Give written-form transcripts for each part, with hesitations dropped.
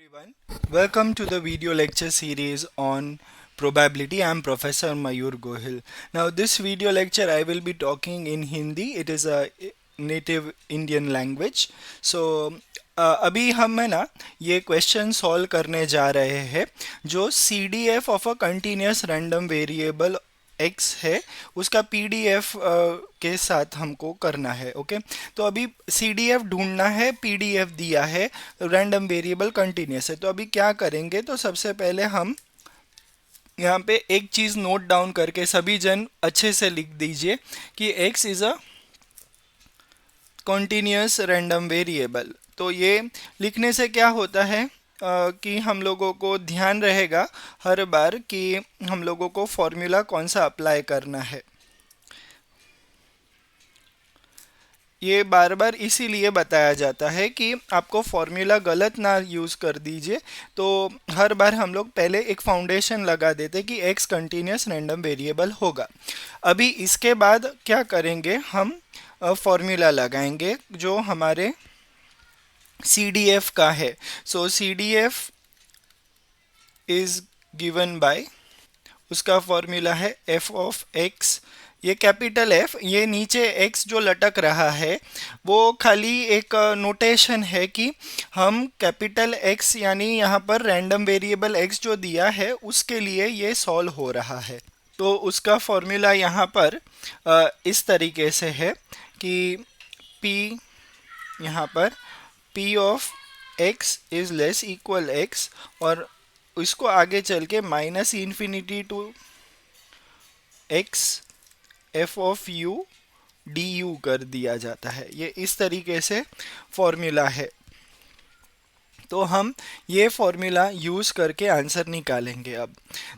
everyone. Welcome to the video lecture series on probability. I am Professor Mayur Gohil. Now, this video lecture I will be talking in Hindi. It is a native Indian language. So, अभी हम है ना ये question solve करने जा रहे हैं जो C D F of a continuous random variable X है उसका पीडीएफ के साथ हमको करना है। ओके, तो अभी सीडीएफ ढूंढना है, पीडीएफ दिया है, रैंडम वेरिएबल कंटिन्यूस है। तो अभी क्या करेंगे, तो सबसे पहले हम यहाँ पे एक चीज़ नोट डाउन करके सभी जन अच्छे से लिख दीजिए कि x is a continuous random variable. तो ये लिखने से क्या होता है कि हम लोगों को ध्यान रहेगा हर बार कि हम लोगों को फॉर्मूला कौन सा अप्लाई करना है। ये बार बार इसीलिए बताया जाता है कि आपको फॉर्मूला गलत ना यूज़ कर दीजिए। तो हर बार हम लोग पहले एक फाउंडेशन लगा देते कि x कंटिन्यूस रैंडम वेरिएबल होगा। अभी इसके बाद क्या करेंगे, हम फॉर्मूला लगाएंगे जो हमारे सी डी एफ का है। So C D F is given by, उसका फॉर्मूला है एफ ऑफ एक्स। ये कैपिटल एफ, ये नीचे एक्स जो लटक रहा है वो खाली एक नोटेशन है कि हम कैपिटल एक्स यानी यहाँ पर रैंडम वेरिएबल एक्स जो दिया है उसके लिए ये सॉल्व हो रहा है। तो उसका फॉर्मूला यहाँ पर इस तरीके से है कि p यहाँ पर p of x is less equal x, और इसको आगे चल के minus infinity to x f of u du कर दिया जाता है। ये इस तरीके से फॉर्मूला है। तो हम ये फॉर्मूला यूज़ करके आंसर निकालेंगे। अब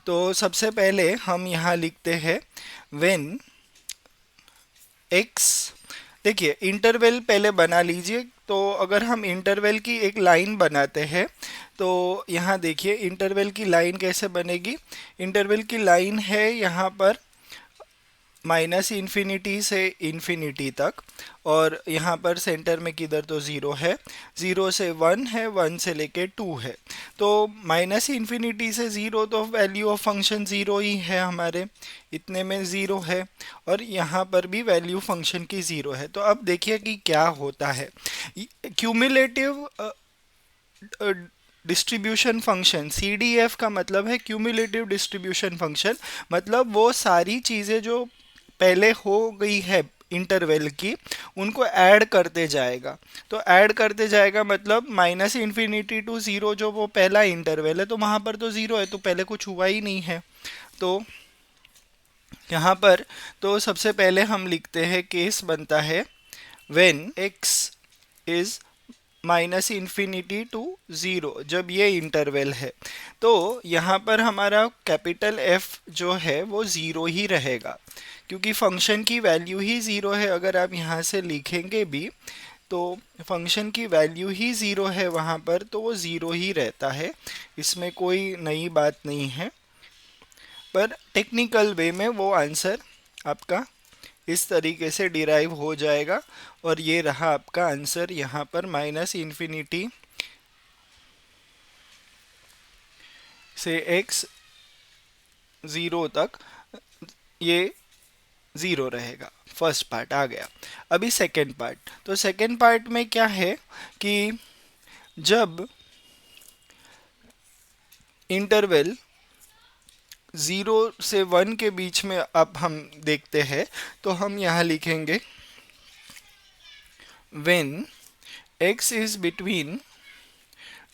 तो सबसे पहले हम यहाँ लिखते हैं व्हेन x, देखिए इंटरवल पहले बना लीजिए। तो अगर हम इंटरवल की एक लाइन बनाते हैं तो यहाँ देखिए इंटरवल की लाइन कैसे बनेगी। इंटरवल की लाइन है यहाँ पर माइनस इन्फिनिटी से इन्फिनिटी तक, और यहाँ पर सेंटर में किधर तो ज़ीरो है, ज़ीरो से वन है, वन से लेके टू है। तो माइनस इन्फिनिटी से ज़ीरो, तो वैल्यू ऑफ फंक्शन ज़ीरो ही है हमारे, इतने में ज़ीरो है, और यहाँ पर भी वैल्यू फंक्शन की ज़ीरो है। तो अब देखिए कि क्या होता है। Cumulative distribution function, C D F का मतलब है क्यूमुलेटिव डिस्ट्रीब्यूशन फंक्शन, मतलब वो सारी चीज़ें जो पहले हो गई है इंटरवल की उनको ऐड करते जाएगा। तो ऐड करते जाएगा मतलब माइनस इन्फिनिटी टू ज़ीरो जो वो पहला इंटरवल है, तो वहाँ पर तो ज़ीरो है, तो पहले कुछ हुआ ही नहीं है। तो यहाँ पर तो सबसे पहले हम लिखते हैं केस बनता है when x is minus infinity to zero, जब ये इंटरवल है। तो यहाँ पर हमारा कैपिटल F जो है वो ज़ीरो ही रहेगा क्योंकि फंक्शन की वैल्यू ही ज़ीरो है। अगर आप यहाँ से लिखेंगे भी तो फंक्शन की वैल्यू ही ज़ीरो है वहाँ पर, तो वो ज़ीरो ही रहता है, इसमें कोई नई बात नहीं है। पर टेक्निकल वे में वो आंसर आपका इस तरीके से डिराइव हो जाएगा, और ये रहा आपका आंसर यहाँ पर माइनस इन्फिनिटी से x ज़ीरो तक ये ज़ीरो रहेगा। फर्स्ट पार्ट आ गया। अभी सेकेंड पार्ट। तो सेकेंड पार्ट में क्या है कि जब इंटरवल ज़ीरो से वन के बीच में अब हम देखते हैं तो हम यहाँ लिखेंगे when x is between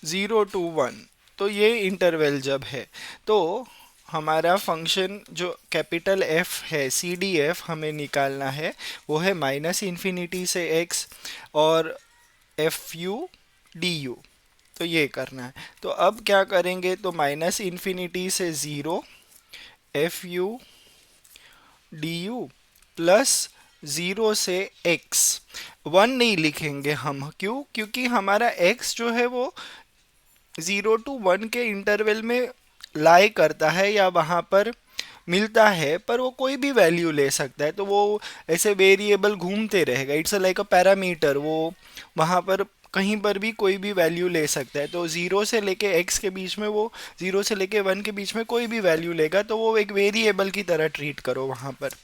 zero to one. तो ये इंटरवल जब है तो हमारा फंक्शन जो कैपिटल f है, सी डी एफ हमें निकालना है, वो है माइनस इन्फिनिटी से x और एफ यू डी यू। तो ये करना है। तो अब क्या करेंगे, तो माइनस इन्फिनिटी से zero F you d u plus zero से x। वन नहीं लिखेंगे हम, क्यों? क्योंकि हमारा x जो है वो ज़ीरो टू वन के इंटरवल में लाई करता है या वहाँ पर मिलता है, पर वो कोई भी वैल्यू ले सकता है। तो वो ऐसे वेरिएबल घूमते रहेगा, इट्स लाइक अ पैरामीटर, वो वहाँ पर कहीं पर भी कोई भी वैल्यू ले सकता है, तो ज़ीरो से लेके एक्स के बीच में वो, ज़ीरो से लेके वन के बीच में कोई भी वैल्यू लेगा तो वो एक वेरिएबल की तरह ट्रीट करो वहाँ पर।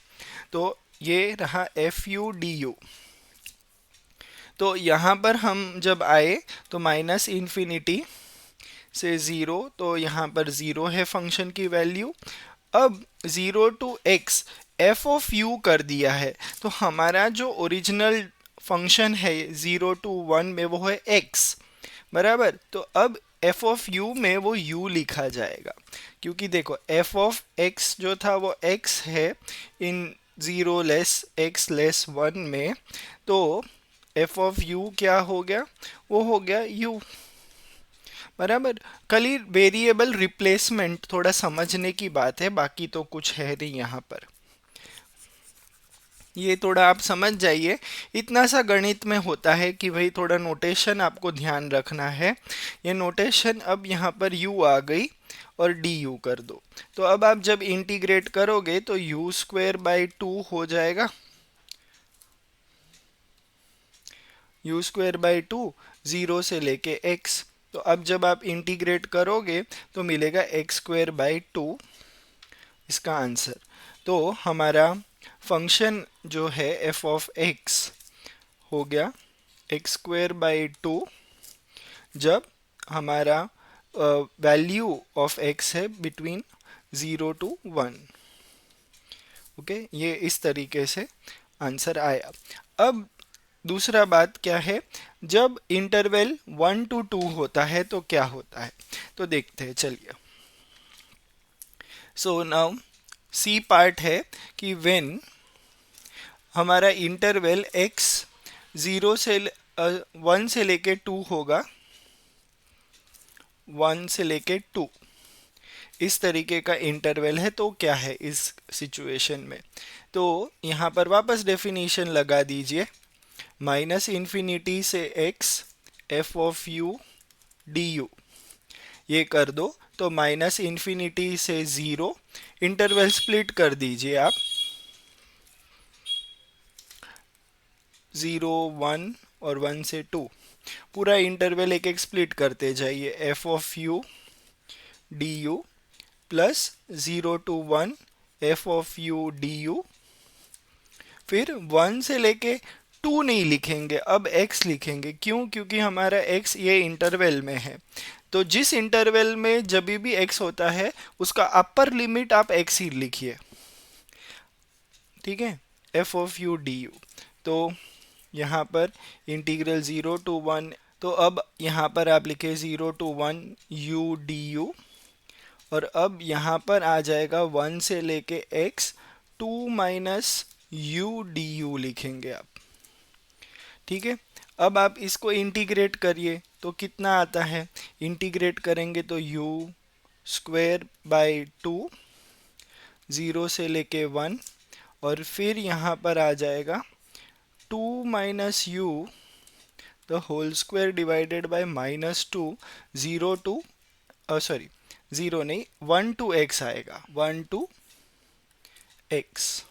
तो ये रहा एफ यू डी यू। तो यहाँ पर हम जब आए तो माइनस इन्फिनिटी से ज़ीरो, तो यहाँ पर ज़ीरो है फंक्शन की वैल्यू। अब zero to x f of u कर दिया है, तो हमारा जो ओरिजिनल फंक्शन है ज़ीरो टू वन में वो है एक्स, बराबर। तो अब एफ ऑफ यू में वो यू लिखा जाएगा, क्योंकि देखो एफ ऑफ एक्स जो था वो एक्स है in zero less X less one में, तो एफ ऑफ यू क्या हो गया, वो हो गया यू, बराबर। खाली वेरिएबल रिप्लेसमेंट थोड़ा समझने की बात है, बाकी तो कुछ है नहीं यहाँ पर। ये थोड़ा आप समझ जाइए, इतना सा गणित में होता है कि भाई थोड़ा नोटेशन आपको ध्यान रखना है। ये नोटेशन अब यहाँ पर u आ गई और डी यू कर दो, तो अब आप जब इंटीग्रेट करोगे तो यू स्क्वेयर बाई टू हो जाएगा, you square by two zero से लेके x। तो अब जब आप इंटीग्रेट करोगे तो मिलेगा एक्स स्क्वेयर बाई टू, इसका आंसर। तो हमारा फंक्शन जो है एफ ऑफ एक्स हो गया एक्स स्क्वेयर बाई टू, जब हमारा वैल्यू ऑफ एक्स है between zero to one. Okay, ये इस तरीके से आंसर आया। अब दूसरा बात क्या है, जब इंटरवल वन टू टू होता है तो क्या होता है, तो देखते हैं चलिए। सो नाउ सी पार्ट है कि व्हेन हमारा इंटरवल x ज़ीरो से वन से लेके टू होगा, वन से लेके टू, इस तरीके का इंटरवल है, तो क्या है इस सिचुएशन में। तो यहाँ पर वापस डेफिनेशन लगा दीजिए, माइनस इन्फिनिटी से x f of u d u, ये कर दो। तो माइनस इन्फिनिटी से ज़ीरो, इंटरवल स्प्लिट कर दीजिए आप, ज़ीरो वन और वन से टू, पूरा इंटरवल एक एक स्प्लिट करते जाइए, f of u d u plus zero to one f of u d u. फिर वन से लेके टू नहीं लिखेंगे, अब x लिखेंगे, क्यों, क्योंकि हमारा x ये इंटरवल में है। तो जिस इंटरवल में जब भी x होता है उसका अपर लिमिट आप x ही लिखिए, ठीक है, F of u d you. तो यहाँ पर इंटीग्रल ज़ीरो टू वन, तो अब यहाँ पर आप लिखे zero to one u d u, और अब यहाँ पर आ जाएगा वन से लेके x two minus u d u लिखेंगे आप, ठीक है। अब आप इसको इंटीग्रेट करिए तो कितना आता है, इंटीग्रेट करेंगे तो u square by two, zero से लेके वन, और फिर यहाँ पर आ जाएगा two minus u the whole square divided by minus two, zero to sorry zero नहीं, वन टू एक्स आएगा, वन टू एक्स।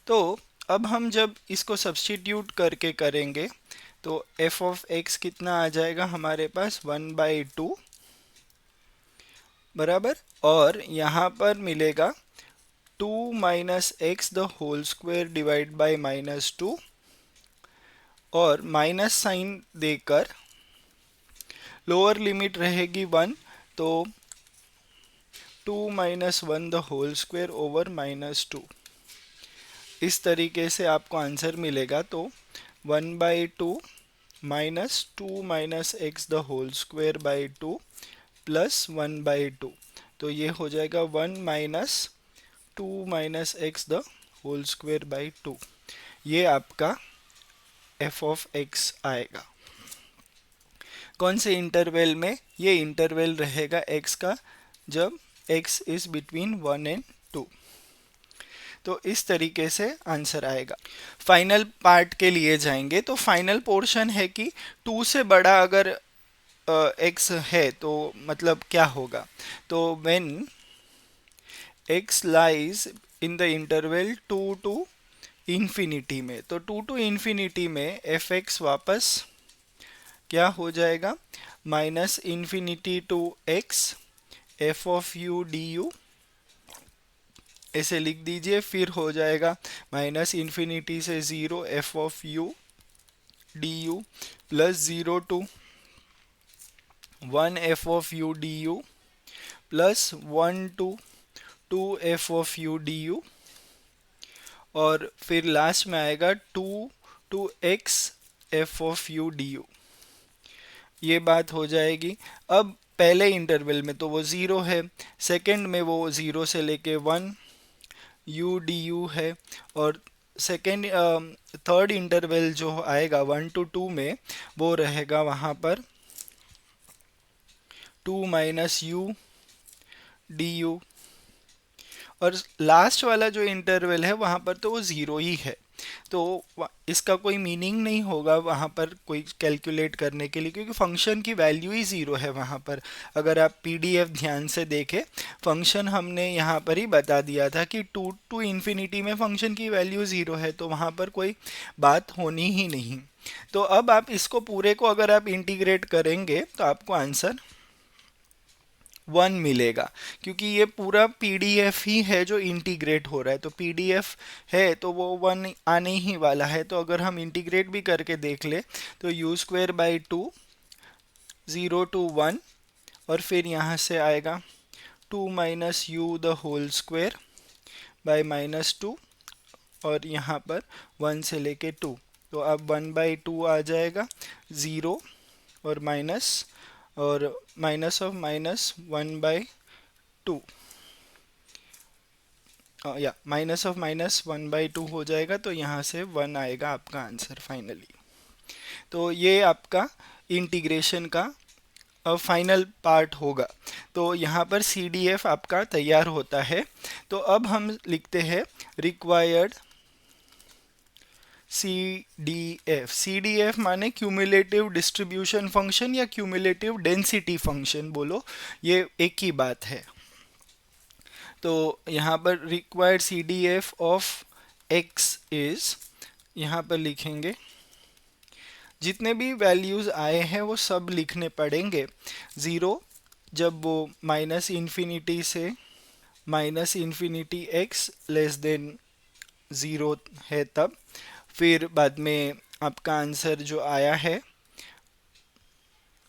तो अब हम जब इसको सब्स्टिट्यूट करके करेंगे तो एफ ऑफ एक्स कितना आ जाएगा हमारे पास, वन बाई टू, बराबर। और यहाँ पर मिलेगा two minus x the whole square divide by minus two, और माइनस साइन देकर लोअर लिमिट रहेगी वन, तो two minus one the whole square over minus two, इस तरीके से आपको आंसर मिलेगा। तो one by two minus two minus x the whole square by two plus one by two, तो ये हो जाएगा one minus two minus x the whole square by two. ये आपका एफ ऑफ एक्स आएगा। कौन से इंटरवल में, ये इंटरवल रहेगा एक्स का जब x is between one and two. तो इस तरीके से आंसर आएगा। फाइनल पार्ट के लिए जाएंगे तो फाइनल पोर्शन है कि टू से बड़ा अगर x है तो मतलब क्या होगा, तो when x lies in the interval two to infinity में, तो टू टू इन्फिनिटी में एफ एक्स वापस क्या हो जाएगा, minus infinity to x f of u d u, ऐसे लिख दीजिए। फिर हो जाएगा माइनस इन्फिनिटी से zero f of u d u plus zero to one f of u d u plus one to two f of u d u, और फिर last में आएगा two to x f of u d u. ये बात हो जाएगी। अब पहले इंटरवल में तो वो ज़ीरो है, सेकंड में वो ज़ीरो से लेके वन यू डी यू है, और सेकेंड थर्ड इंटरवल जो आएगा वन टू टू में वो रहेगा वहाँ पर two minus u d u, और लास्ट वाला जो इंटरवल है वहाँ पर तो वो ज़ीरो ही है। तो इसका कोई मीनिंग नहीं होगा वहाँ पर कोई कैलकुलेट करने के लिए, क्योंकि फंक्शन की वैल्यू ही ज़ीरो है वहाँ पर। अगर आप पीडीएफ ध्यान से देखें, फंक्शन हमने यहाँ पर ही बता दिया था कि टू टू इन्फिनिटी में फंक्शन की वैल्यू ज़ीरो है, तो वहाँ पर कोई बात होनी ही नहीं। तो अब आप इसको पूरे को अगर आप इंटीग्रेट करेंगे तो आपको आंसर वन मिलेगा, क्योंकि ये पूरा पीडीएफ ही है जो इंटीग्रेट हो रहा है। तो पीडीएफ है तो वो वन आने ही वाला है। तो अगर हम इंटीग्रेट भी करके देख ले तो u square by two zero to one, और फिर यहाँ से आएगा two minus u the whole square by minus two, और यहाँ पर वन से लेके टू, तो अब वन बाई टू आ जाएगा, ज़ीरो और माइनस, और minus of minus one by two, या minus of minus one by two हो जाएगा। तो यहाँ से वन आएगा आपका आंसर फाइनली। तो ये आपका इंटीग्रेशन का फाइनल पार्ट होगा। तो यहाँ पर सी डी एफ आपका तैयार होता है। तो अब हम लिखते हैं रिक्वायर्ड सी डी एफ माने क्यूमुलेटिव डिस्ट्रीब्यूशन फंक्शन या क्यूमुलेटिव डेंसिटी फंक्शन, बोलो ये एक ही बात है। तो यहाँ पर required C D F of x is, यहाँ पर लिखेंगे जितने भी वैल्यूज़ आए हैं वो सब लिखने पड़ेंगे। ज़ीरो जब वो माइनस इन्फिनिटी से minus infinity x less than zero है तब, फिर बाद में आपका आंसर जो आया है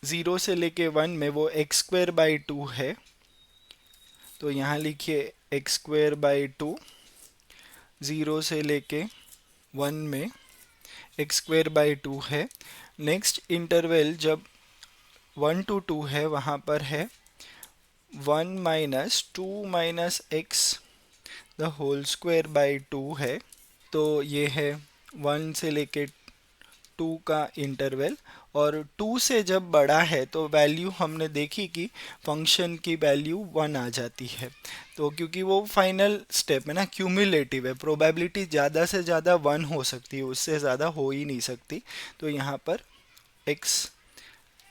ज़ीरो से लेके वन में वो एक्स स्क्वेयर बाई टू है। तो यहाँ लिखिए x square by two, zero से लेके वन में एक्स स्क्वेयर बाई टू है। नेक्स्ट इंटरवल जब वन टू टू है वहाँ पर है one minus two minus x the whole square by two है। तो ये है वन से लेके टू का इंटरवल, और टू से जब बड़ा है तो वैल्यू हमने देखी कि फंक्शन की वैल्यू वन आ जाती है। तो क्योंकि वो फाइनल स्टेप है ना, क्यूमुलेटिव है, प्रोबेबिलिटी ज़्यादा से ज़्यादा वन हो सकती है, उससे ज़्यादा हो ही नहीं सकती। तो यहाँ पर x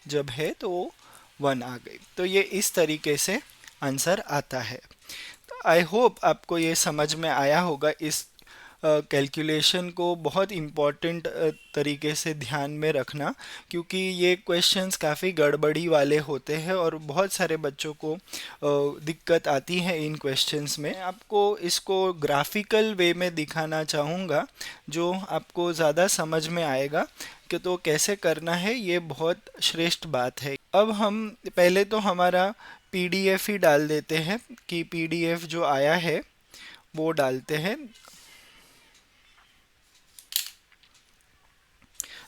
जब है तो वो वन आ गई। तो ये इस तरीके से आंसर आता है। तो आई होप आपको ये समझ में आया होगा। इस कैलकुलेशन को बहुत इम्पॉर्टेंट तरीके से ध्यान में रखना, क्योंकि ये क्वेश्चंस काफ़ी गड़बड़ी वाले होते हैं और बहुत सारे बच्चों को दिक्कत आती है इन क्वेश्चंस में। आपको इसको ग्राफिकल वे में दिखाना चाहूँगा जो आपको ज़्यादा समझ में आएगा कि तो कैसे करना है, ये बहुत श्रेष्ठ बात है। अब हम पहले तो हमारा पीडीएफ ही डाल देते हैं कि पीडीएफ जो आया है वो डालते हैं।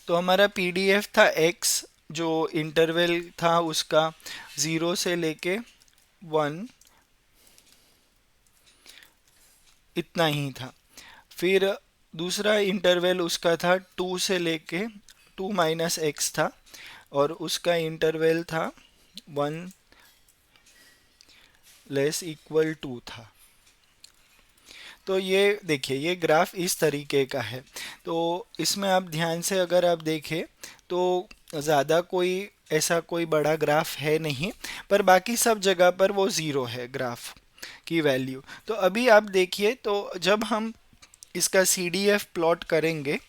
तो हमारा पीडीएफ था x, जो इंटरवल था उसका ज़ीरो से लेके वन इतना ही था। फिर दूसरा इंटरवल उसका था टू से लेके टू माइनस एक्स था, और उसका इंटरवल था वन लेस इक्वल टू था। तो ये देखिए ये ग्राफ इस तरीके का है। तो इसमें आप ध्यान से अगर आप देखें तो ज़्यादा कोई ऐसा कोई बड़ा ग्राफ है नहीं, पर बाकी सब जगह पर वो ज़ीरो है ग्राफ की वैल्यू। तो अभी आप देखिए, तो जब हम इसका CDF प्लॉट करेंगे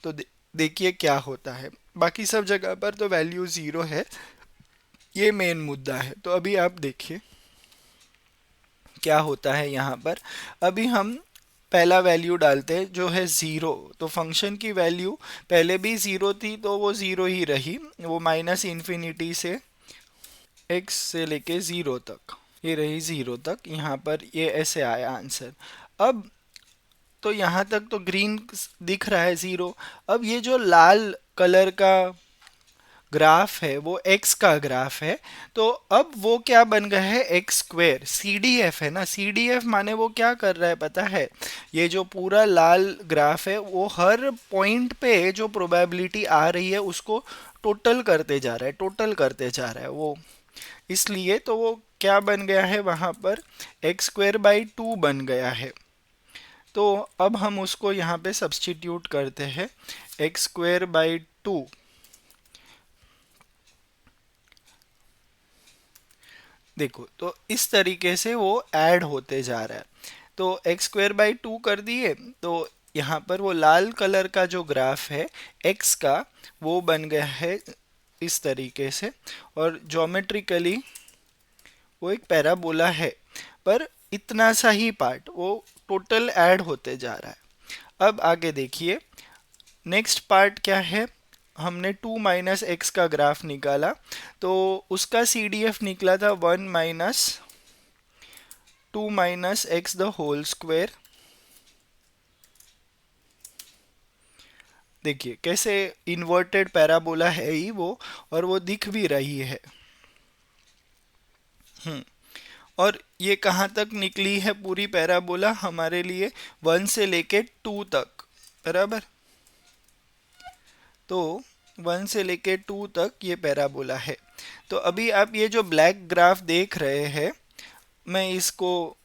तो देखिए क्या होता है। बाकी सब जगह पर तो वैल्यू ज़ीरो है। ये मेन मुद्दा है। तो अभी आप देखिए क्या होता है यहाँ पर। अभी हम पहला वैल्यू डालते हैं जो है ज़ीरो। तो फंक्शन की वैल्यू पहले भी ज़ीरो थी तो वो ज़ीरो ही रही, वो माइनस इन्फिनिटी से एक्स से लेके ज़ीरो तक, ये रही ज़ीरो तक। यहाँ पर ये ऐसे आया आंसर। अब तो यहाँ तक तो ग्रीन दिख रहा है ज़ीरो। अब ये जो लाल कलर का ग्राफ है वो एक्स का ग्राफ है। तो अब वो क्या बन गया है, x square. C D F है ना, सी डी एफ माने वो क्या कर रहा है पता है, ये जो पूरा लाल ग्राफ है वो हर पॉइंट पे जो प्रोबेबिलिटी आ रही है उसको टोटल करते जा रहा है, टोटल करते जा रहा है वो। इसलिए तो वो क्या बन गया है वहाँ पर, एक्स स्क्वेयर बाई टू बन गया है। तो अब हम उसको यहाँ पे सब्स्टिट्यूट करते हैं, एक्स स्क्वेयर बाई टू। देखो तो इस तरीके से वो ऐड होते जा रहा है। तो एक्स स्क्वेयर बाई टू कर दिए तो यहाँ पर वो लाल कलर का जो ग्राफ है एक्स का वो बन गया है इस तरीके से। और ज्योमेट्रिकली वो एक पैराबोला है, पर इतना सा ही पार्ट वो टोटल ऐड होते जा रहा है। अब आगे देखिए नेक्स्ट पार्ट क्या है। हमने टू माइनस एक्स का ग्राफ निकाला तो उसका सी डी एफ निकला था one minus two minus x the whole square. देखिए कैसे इन्वर्टेड पैराबोला है ही वो, और वो दिख भी रही है। हम्म। और ये कहाँ तक निकली है पूरी पैराबोला हमारे लिए, वन से लेके टू तक, बराबर। तो वन से लेके टू तक ये पैराबोला है। तो अभी आप ये जो ब्लैक ग्राफ देख रहे हैं, मैं इसको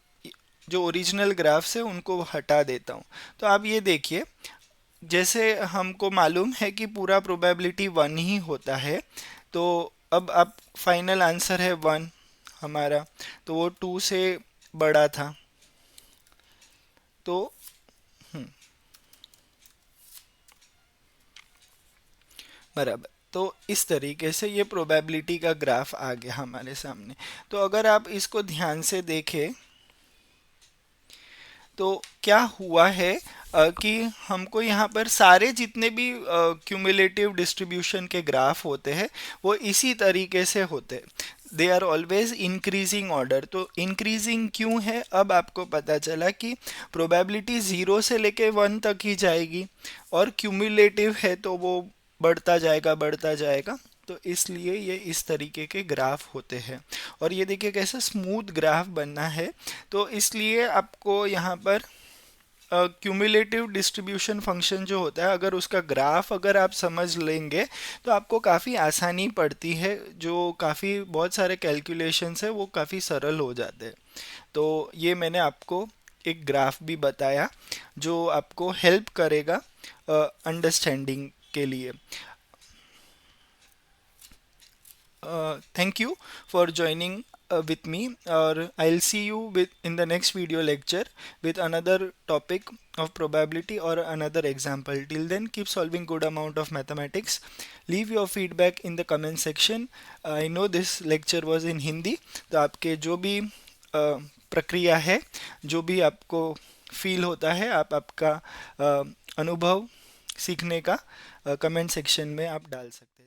जो ओरिजिनल ग्राफ्स है उनको हटा देता हूँ। तो आप ये देखिए, जैसे हमको मालूम है कि पूरा प्रोबेबिलिटी वन ही होता है, तो अब आप फाइनल आंसर है वन हमारा, तो वो टू से बड़ा था। तो हम्म, बराबर। तो इस तरीके से ये प्रोबेबिलिटी का ग्राफ आ गया हमारे सामने। तो अगर आप इसको ध्यान से देखें तो क्या हुआ है कि हमको यहाँ पर सारे जितने भी क्यूमुलेटिव डिस्ट्रीब्यूशन के ग्राफ होते हैं वो इसी तरीके से होते हैं। They are always increasing order. तो इंक्रीजिंग क्यों है, अब आपको पता चला कि प्रोबेबिलिटी ज़ीरो से लेके वन तक ही जाएगी, और क्यूमुलेटिव है तो वो बढ़ता जाएगा बढ़ता जाएगा। तो इसलिए ये इस तरीके के ग्राफ होते हैं। और ये देखिए कैसा स्मूथ ग्राफ बनना है। तो इसलिए आपको यहाँ पर क्यूमुलेटिव डिस्ट्रीब्यूशन फंक्शन जो होता है, अगर उसका ग्राफ अगर आप समझ लेंगे तो आपको काफ़ी आसानी पड़ती है। जो काफ़ी बहुत सारे कैलकुलेशंस है वो काफ़ी सरल हो जाते हैं। तो ये मैंने आपको एक ग्राफ भी बताया जो आपको हेल्प करेगा अंडरस्टैंडिंग के लिए। Thank you for joining with me, or I'll see you with in the next video lecture with another topic of probability or another example. Till then, keep solving good amount of mathematics. Leave your feedback in the comment section. I know this lecture was in Hindi, तो आपके जो भी प्रक्रिया है, जो भी आपको feel होता है, आप आपका अनुभव सीखने का कमेंट सेक्शन में आप डाल सकते हैं।